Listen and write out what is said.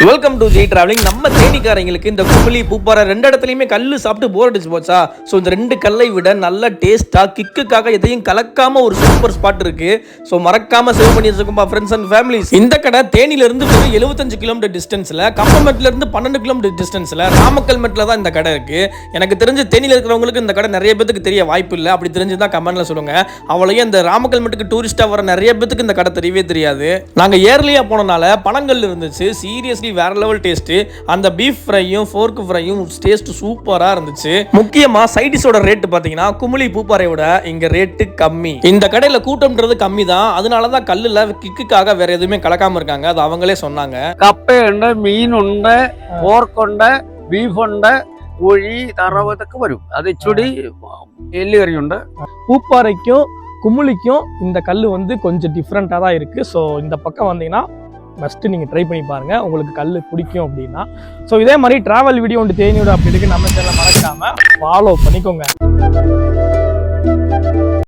Welcome to Jai travelling. நம்ம தேனிக்காரங்களுக்கு இந்த குமிழி பூப்பாறை ரெண்டு இடத்துலையுமே கல் சாப்பிட்டு போர் அடிச்சு போச்சா? ஸோ இந்த ரெண்டு கல்லை விட நல்ல டேஸ்ட்டாக கிக்குக்காக எதையும் கலக்காம ஒரு சூப்பர் ஸ்பாட் இருக்கு. ஸோ மறக்காம சேவ் பண்ணி வச்சுக்கோப்பா ஃப்ரெண்ட்ஸ் அண்ட் ஃபேமிலிஸ். இந்த கடை தேனியிலிருந்து வெறும் 75 கிலோமீட்டர் டிஸ்டன்ஸில், கம்பமெட்ல இருந்து 12 கிலோமீட்டர் டிஸ்டன்ஸில், நாமக்கல் மெட்ல தான் இந்த கடை இருக்கு. எனக்கு தெரிஞ்சு தேனியில் இருக்கிறவங்களுக்கு இந்த கடை நிறைய பேருக்கு தெரிய வாய்ப்பு இல்லை. அப்படி தெரிஞ்சுதான் கமெண்ட்ல சொல்லுங்க. அவளையும் இந்த ராமக்கல் மெட்டுக்கு டூரிஸ்டா வர நிறைய பேருக்கு இந்த கடை தெரியவே தெரியாது. நாங்கள் ஏர்லியா போனனால பணங்கள் இருந்துச்சு. சீரியஸ்லி வேற லெவல் டேஸ்ட். அந்த பீஃப் ஃப்ரையும் ஃபோர்க் ஃப்ரையும் டேஸ்ட் சூப்பரா இருந்துச்சு. முக்கியமா சைடிஷோட ரேட் பாத்தீங்கன்னா குமிழி பூப்பாறையோட இங்க ரேட்டு கம்மி. இந்த கடையில கூட்டம்ன்றது கம்மி தான். அதனாலதான் கல்லுல கிக்குக்காக வேற எதுவுமே கலக்காம இருக்காங்க. அது அவங்களே சொன்னாங்க. കപ്പയുണ്ട്, മീനുണ്ട്, പോർക്കുണ്ട്, ബീഫുണ്ട്, കോഴി, താറാവ് ഇതൊക്കെ വരും. അത് ഇച്ചിരി എല്ലുകറിയുണ്ട്. பூப்பாறைக்கும் குமுளிக்கும் இந்த கல் வந்து கொஞ்சம் டிஃப்ரெண்ட்டாக தான் இருக்குது. ஸோ இந்த பக்கம் வந்தீங்கன்னா ஃபஸ்ட்டு நீங்கள் ட்ரை பண்ணி பாருங்கள், உங்களுக்கு கல் பிடிக்கும் அப்படின்னா. ஸோ இதே மாதிரி ட்ராவல் வீடியோ ஒன்று தேனியோட அப்படி இருக்கு. நம்ம சேனலை மறக்காமல் ஃபாலோ பண்ணிக்கோங்க.